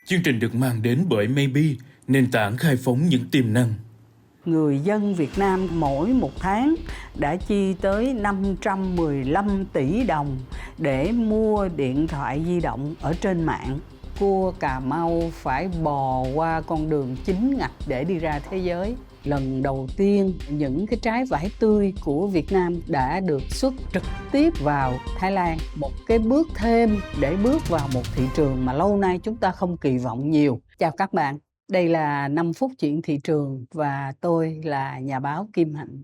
Chương trình được mang đến bởi Maybe, nền tảng khai phóng những tiềm năng. Người dân Việt Nam mỗi một tháng đã chi tới 515 tỷ đồng để mua điện thoại di động ở trên mạng. Cua Cà Mau phải bò qua con đường chính ngạch để đi ra thế giới. Lần đầu tiên, những cái trái vải tươi của Việt Nam đã được xuất trực tiếp vào Thái Lan. Một cái bước thêm để bước vào một thị trường mà lâu nay chúng ta không kỳ vọng nhiều. Chào các bạn, đây là 5 phút chuyện thị trường và tôi là nhà báo Kim Hạnh.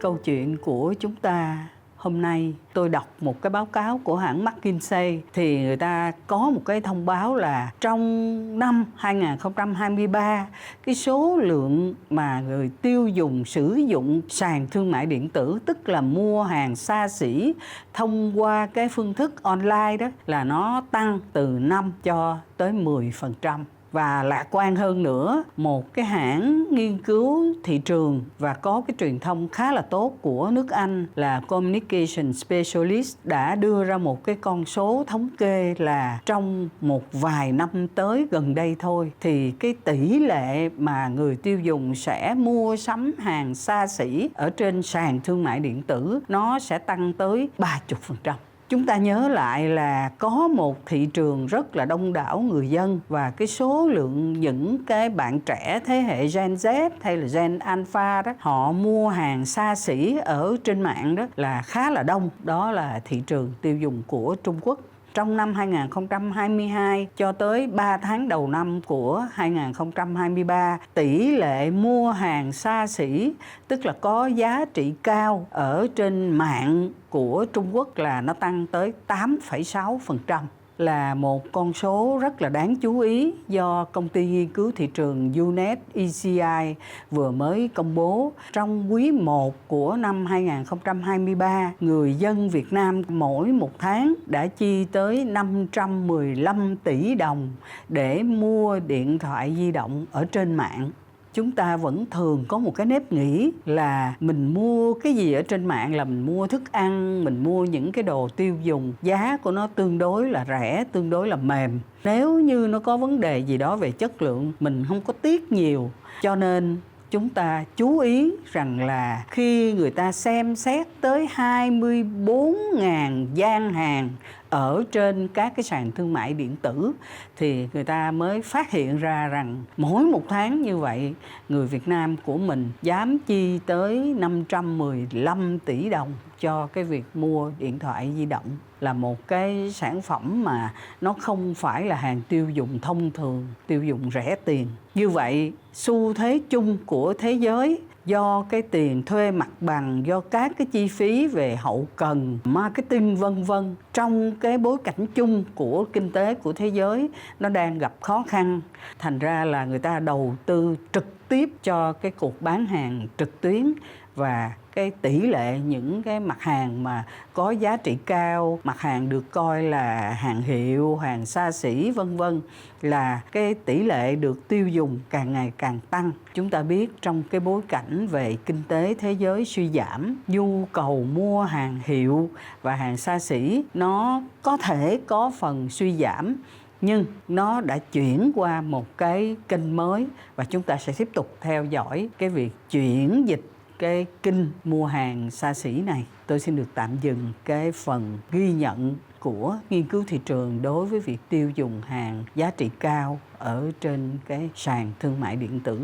Câu chuyện của chúng ta hôm nay, tôi đọc một cái báo cáo của hãng McKinsey thì người ta có một cái thông báo là trong năm 2023, cái số lượng mà người tiêu dùng sử dụng sàn thương mại điện tử, tức là mua hàng xa xỉ thông qua cái phương thức online đó, là nó tăng từ 5 cho tới 10%. Và lạc quan hơn nữa, một cái hãng nghiên cứu thị trường và có cái truyền thông khá là tốt của nước Anh là Communication Specialist đã đưa ra một cái con số thống kê là trong một vài năm tới gần đây thôi thì cái tỷ lệ mà người tiêu dùng sẽ mua sắm hàng xa xỉ ở trên sàn thương mại điện tử nó sẽ tăng tới 30%. Chúng ta nhớ lại là có một thị trường rất là đông đảo người dân và cái số lượng những cái bạn trẻ thế hệ Gen Z hay là Gen Alpha đó, họ mua hàng xa xỉ ở trên mạng đó là khá là đông. Đó là thị trường tiêu dùng của Trung Quốc. Trong năm 2022 cho tới 3 tháng đầu năm của 2023, tỷ lệ mua hàng xa xỉ, tức là có giá trị cao ở trên mạng của Trung Quốc là nó tăng tới 8,6%. Là một con số rất là đáng chú ý do công ty nghiên cứu thị trường Unet ECI vừa mới công bố. Trong quý 1 của năm 2023, người dân Việt Nam mỗi một tháng đã chi tới 515 tỷ đồng để mua điện thoại di động ở trên mạng. Chúng ta vẫn thường có một cái nếp nghĩ là mình mua cái gì ở trên mạng là mình mua thức ăn, mình mua những cái đồ tiêu dùng, giá của nó tương đối là rẻ, tương đối là mềm. Nếu như nó có vấn đề gì đó về chất lượng, mình không có tiếc nhiều. Cho nên chúng ta chú ý rằng là khi người ta xem xét tới 24.000 gian hàng ở trên các cái sàn thương mại điện tử thì người ta mới phát hiện ra rằng mỗi một tháng như vậy, người Việt Nam của mình dám chi tới 515 tỷ đồng cho cái việc mua điện thoại di động, là một cái sản phẩm mà nó không phải là hàng tiêu dùng thông thường, tiêu dùng rẻ tiền. Như vậy, xu thế chung của thế giới do cái tiền thuê mặt bằng, do các cái chi phí về hậu cần, marketing vân vân, trong cái bối cảnh chung của kinh tế của thế giới nó đang gặp khó khăn. Thành ra là người ta đầu tư trực tiếp cho cái cuộc bán hàng trực tuyến, và cái tỷ lệ những cái mặt hàng mà có giá trị cao, mặt hàng được coi là hàng hiệu, hàng xa xỉ vân vân, là cái tỷ lệ được tiêu dùng càng ngày càng tăng. Chúng ta biết trong cái bối cảnh về kinh tế thế giới suy giảm, nhu cầu mua hàng hiệu và hàng xa xỉ nó có thể có phần suy giảm, nhưng nó đã chuyển qua một cái kênh mới và chúng ta sẽ tiếp tục theo dõi cái việc chuyển dịch cái kênh mua hàng xa xỉ này. Tôi xin được tạm dừng cái phần ghi nhận của nghiên cứu thị trường đối với việc tiêu dùng hàng giá trị cao ở trên cái sàn thương mại điện tử.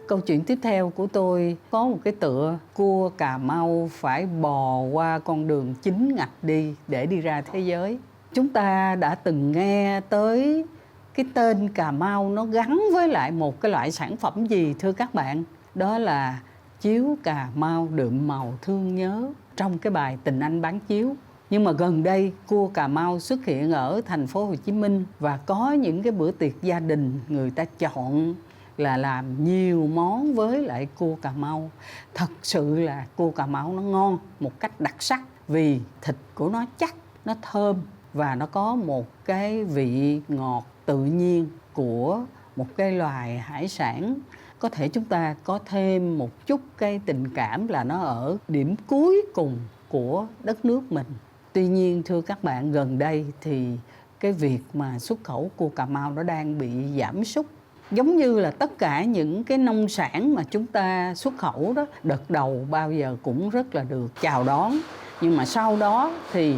Câu chuyện tiếp theo của tôi có một cái tựa cua Cà Mau phải bò qua con đường chính ngạch đi để đi ra thế giới. Chúng ta đã từng nghe tới cái tên Cà Mau nó gắn với lại một cái loại sản phẩm gì thưa các bạn? Đó là chiếu Cà Mau đượm màu thương nhớ trong cái bài Tình Anh Bán Chiếu. Nhưng mà gần đây cua Cà Mau xuất hiện ở thành phố Hồ Chí Minh và có những cái bữa tiệc gia đình người ta chọn là làm nhiều món với lại cua Cà Mau. Thật sự là cua Cà Mau nó ngon một cách đặc sắc vì thịt của nó chắc, nó thơm và nó có một cái vị ngọt tự nhiên của một cái loài hải sản. Có thể chúng ta có thêm một chút cái tình cảm là nó ở điểm cuối cùng của đất nước mình. Tuy nhiên thưa các bạn, gần đây thì cái việc mà xuất khẩu cua Cà Mau nó đang bị giảm sút. Giống như là tất cả những cái nông sản mà chúng ta xuất khẩu đó, đợt đầu bao giờ cũng rất là được chào đón. Nhưng mà sau đó thì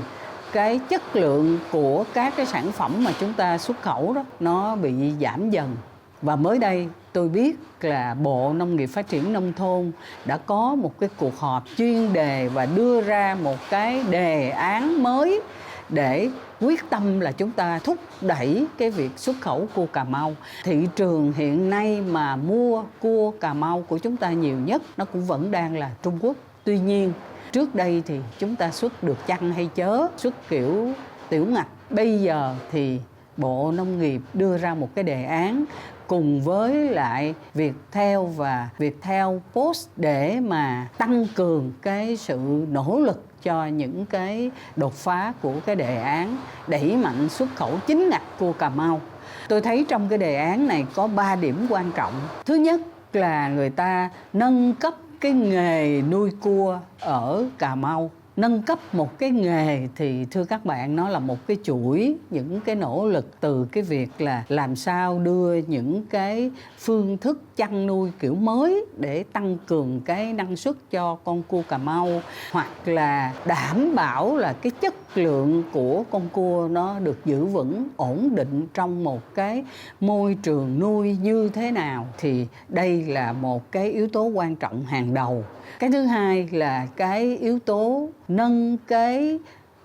cái chất lượng của các cái sản phẩm mà chúng ta xuất khẩu đó nó bị giảm dần. Và mới đây tôi biết là Bộ Nông nghiệp Phát triển Nông thôn đã có một cái cuộc họp chuyên đề và đưa ra một cái đề án mới để quyết tâm là chúng ta thúc đẩy cái việc xuất khẩu cua Cà Mau. Thị trường hiện nay mà mua cua Cà Mau của chúng ta nhiều nhất nó cũng vẫn đang là Trung Quốc. Tuy nhiên trước đây thì chúng ta xuất được chăng hay chớ, xuất kiểu tiểu ngạch. Bây giờ thì Bộ Nông nghiệp đưa ra một cái đề án cùng với lại Viettel và Viettel Post để mà tăng cường cái sự nỗ lực cho những cái đột phá của cái đề án đẩy mạnh xuất khẩu chính ngạch cua Cà Mau. Tôi thấy trong cái đề án này có 3 điểm quan trọng. Thứ nhất là người ta nâng cấp cái nghề nuôi cua ở Cà Mau. Nâng cấp một cái nghề thì thưa các bạn, nó là một cái chuỗi những cái nỗ lực từ cái việc là làm sao đưa những cái phương thức chăn nuôi kiểu mới để tăng cường cái năng suất cho con cua Cà Mau, hoặc là đảm bảo là cái chất lượng của con cua nó được giữ vững ổn định trong một cái môi trường nuôi như thế nào. Thì đây là một cái yếu tố quan trọng hàng đầu. Cái thứ hai là cái yếu tố nâng cái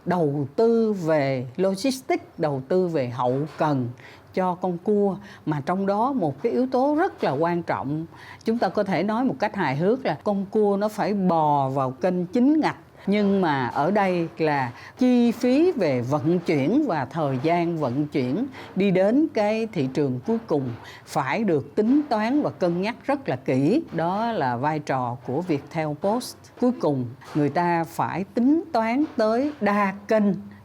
đầu tư về logistics, đầu tư về hậu cần cho con cua, mà trong đó một cái yếu tố rất là quan trọng, chúng ta có thể nói một cách hài hước là con cua nó phải bò vào kênh chính ngạch. Nhưng mà ở đây là chi phí về vận chuyển và thời gian vận chuyển đi đến cái thị trường cuối cùng phải được tính toán và cân nhắc rất là kỹ. Đó là vai trò của Viettel Post. Cuối cùng người ta phải tính toán tới đa kênh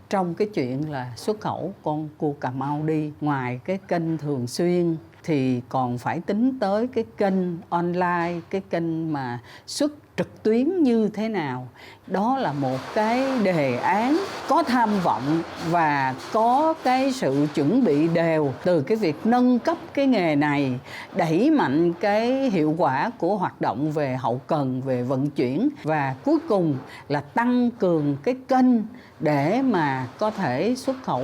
trong cái chuyện là xuất khẩu con cua Cà Mau đi. Ngoài cái kênh thường xuyên thì còn phải tính tới cái kênh online, cái kênh mà xuất trực tuyến như thế nào. Đó là một cái đề án có tham vọng và có cái sự chuẩn bị đều từ cái việc nâng cấp cái nghề này, đẩy mạnh cái hiệu quả của hoạt động về hậu cần, về vận chuyển, và cuối cùng là tăng cường cái kênh để mà có thể xuất khẩu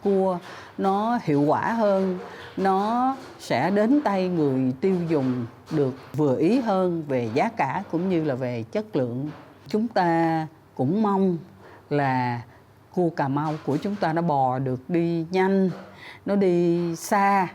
cua nó hiệu quả hơn, nó sẽ đến tay người tiêu dùng được vừa ý hơn về giá cả cũng như là về chất lượng. Chúng ta cũng mong là cua Cà Mau của chúng ta nó bò được đi nhanh, nó đi xa,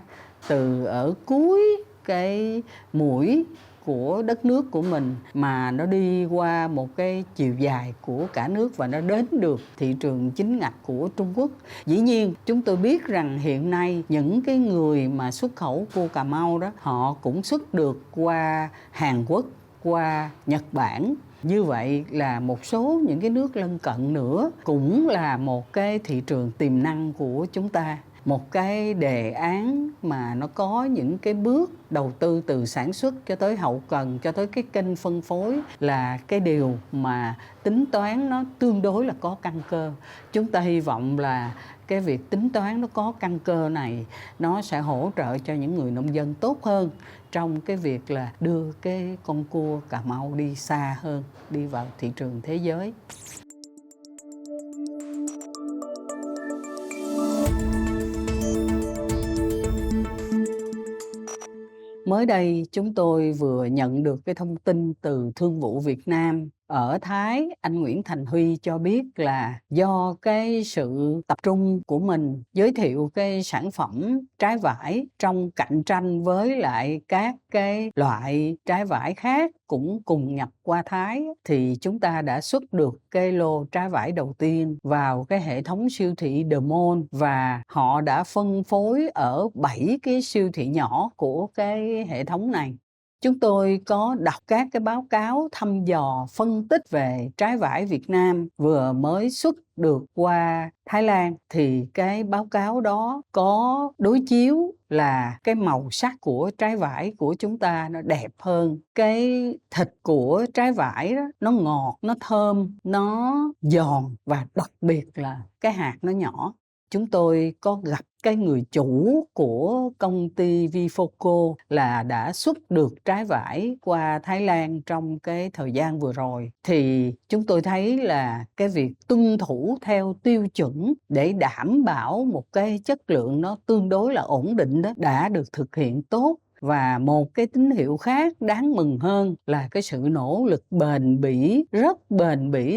từ ở cuối cái mũi của đất nước của mình mà nó đi qua một cái chiều dài của cả nước và nó đến được thị trường chính ngạch của Trung Quốc. Dĩ nhiên chúng tôi biết rằng hiện nay những cái người mà xuất khẩu cua Cà Mau đó, họ cũng xuất được qua Hàn Quốc, qua Nhật Bản. Như vậy là một số những cái nước lân cận nữa cũng là một cái thị trường tiềm năng của chúng ta. Một cái đề án mà nó có những cái bước đầu tư từ sản xuất cho tới hậu cần, cho tới cái kênh phân phối là cái điều mà tính toán nó tương đối là có căn cơ. Chúng ta hy vọng là cái việc tính toán nó có căn cơ này nó sẽ hỗ trợ cho những người nông dân tốt hơn trong cái việc là đưa cái con cua Cà Mau đi xa hơn, đi vào thị trường thế giới. Mới đây chúng tôi vừa nhận được cái thông tin từ Thương vụ Việt Nam ở Thái. Anh Nguyễn Thành Huy cho biết là do cái sự tập trung của mình giới thiệu cái sản phẩm trái vải trong cạnh tranh với lại các cái loại trái vải khác cũng cùng nhập qua Thái, thì chúng ta đã xuất được cái lô trái vải đầu tiên vào cái hệ thống siêu thị The Mall, và họ đã phân phối ở 7 cái siêu thị nhỏ của cái hệ thống này. Chúng tôi có đọc các cái báo cáo thăm dò phân tích về trái vải Việt Nam vừa mới xuất được qua Thái Lan, thì cái báo cáo đó có đối chiếu là cái màu sắc của trái vải của chúng ta nó đẹp hơn. Cái thịt của trái vải đó, nó ngọt, nó thơm, nó giòn và đặc biệt là cái hạt nó nhỏ. Chúng tôi có gặp cái người chủ của công ty Vifoco là đã xuất được trái vải qua Thái Lan trong cái thời gian vừa rồi. Thì chúng tôi thấy là cái việc tuân thủ theo tiêu chuẩn để đảm bảo một cái chất lượng nó tương đối là ổn định đó đã được thực hiện tốt. Và một cái tín hiệu khác đáng mừng hơn là cái sự nỗ lực bền bỉ,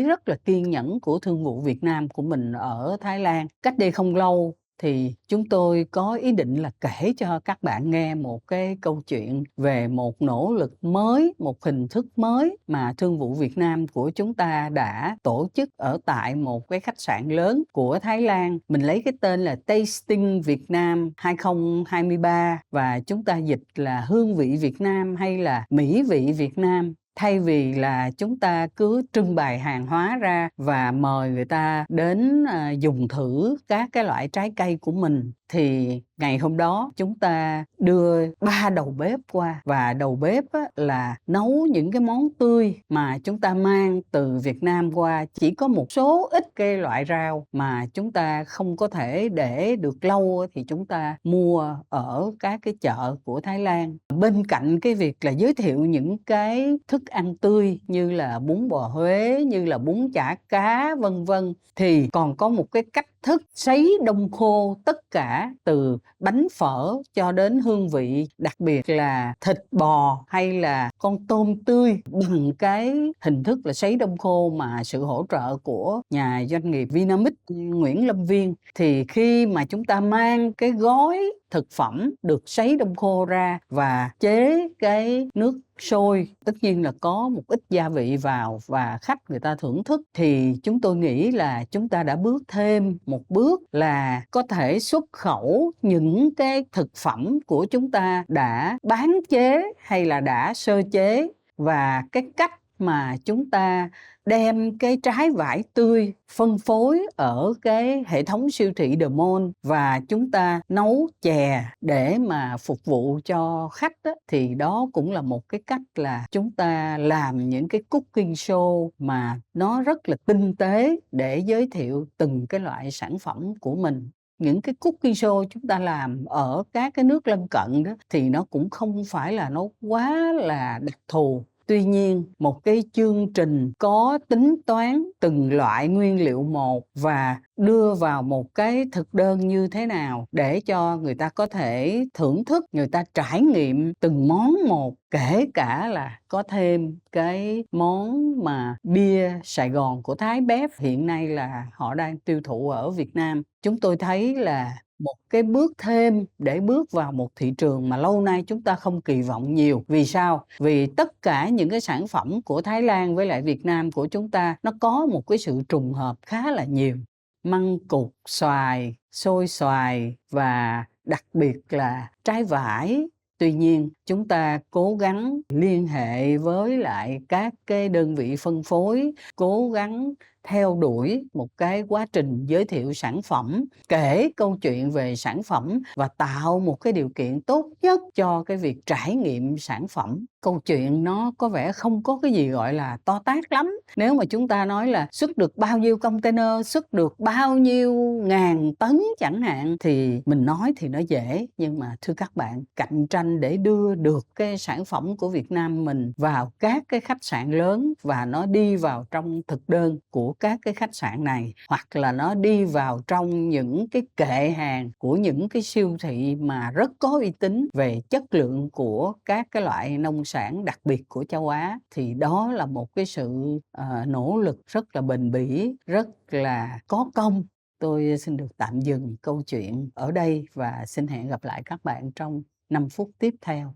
rất là kiên nhẫn của Thương vụ Việt Nam của mình ở Thái Lan. Cách đây không lâu thì chúng tôi có ý định là kể cho các bạn nghe một cái câu chuyện về một nỗ lực mới, một hình thức mới mà Thương vụ Việt Nam của chúng ta đã tổ chức ở tại một cái khách sạn lớn của Thái Lan. Mình lấy cái tên là Tasting Việt Nam 2023 và chúng ta dịch là hương vị Việt Nam hay là mỹ vị Việt Nam. Thay vì là chúng ta cứ trưng bày hàng hóa ra và mời người ta đến dùng thử các cái loại trái cây của mình, thì ngày hôm đó chúng ta đưa 3 đầu bếp qua, và đầu bếp là nấu những cái món tươi mà chúng ta mang từ Việt Nam qua. Chỉ có một số ít cái loại rau mà chúng ta không có thể để được lâu thì chúng ta mua ở các cái chợ của Thái Lan. Bên cạnh cái việc là giới thiệu những cái thức ăn tươi như là bún bò Huế, như là bún chả cá vân vân, thì còn có một cái cách thức sấy đông khô tất cả từ bánh phở cho đến hương vị, đặc biệt là thịt bò hay là con tôm tươi bằng cái hình thức là sấy đông khô mà sự hỗ trợ của nhà doanh nghiệp Vinamix Nguyễn Lâm Viên. Thì khi mà chúng ta mang cái gói thực phẩm được sấy đông khô ra và chế cái nước sôi, tất nhiên là có một ít gia vị vào và khách người ta thưởng thức, thì chúng tôi nghĩ là chúng ta đã bước thêm một bước là có thể xuất khẩu những cái thực phẩm của chúng ta đã bán chế hay là đã sơ chế. Và cái cách mà chúng ta đem cái trái vải tươi phân phối ở cái hệ thống siêu thị The Mall và chúng ta nấu chè để mà phục vụ cho khách đó, thì đó cũng là một cái cách là chúng ta làm những cái cooking show mà nó rất là tinh tế để giới thiệu từng cái loại sản phẩm của mình. Những cái cooking show chúng ta làm ở các cái nước lân cận đó thì nó cũng không phải là nó quá là đặc thù. Tuy nhiên, một cái chương trình có tính toán từng loại nguyên liệu một và đưa vào một cái thực đơn như thế nào để cho người ta có thể thưởng thức, người ta trải nghiệm từng món một, kể cả là có thêm cái món mà bia Sài Gòn của Thái Bếp hiện nay là họ đang tiêu thụ ở Việt Nam. Chúng tôi thấy là một cái bước thêm để bước vào một thị trường mà lâu nay chúng ta không kỳ vọng nhiều. Vì sao? Vì tất cả những cái sản phẩm của Thái Lan với lại Việt Nam của chúng ta nó có một cái sự trùng hợp khá là nhiều. Măng cụt, xoài, xôi xoài và đặc biệt là trái vải. Tuy nhiên, chúng ta cố gắng liên hệ với lại các cái đơn vị phân phối, cố gắng theo đuổi một cái quá trình giới thiệu sản phẩm, kể câu chuyện về sản phẩm và tạo một cái điều kiện tốt nhất cho cái việc trải nghiệm sản phẩm. Câu chuyện nó có vẻ không có cái gì gọi là to tát lắm. Nếu mà chúng ta nói là xuất được bao nhiêu container, xuất được bao nhiêu ngàn tấn chẳng hạn, thì mình nói thì nó dễ. Nhưng mà thưa các bạn, cạnh tranh để đưa được cái sản phẩm của Việt Nam mình vào các cái khách sạn lớn và nó đi vào trong thực đơn của các cái khách sạn này, hoặc là nó đi vào trong những cái kệ hàng của những cái siêu thị mà rất có uy tín về chất lượng của các cái loại nông sản đặc biệt của châu Á, thì đó là một cái sự nỗ lực rất là bền bỉ, rất là có công. Tôi xin được tạm dừng câu chuyện ở đây và xin hẹn gặp lại các bạn trong 5 phút tiếp theo.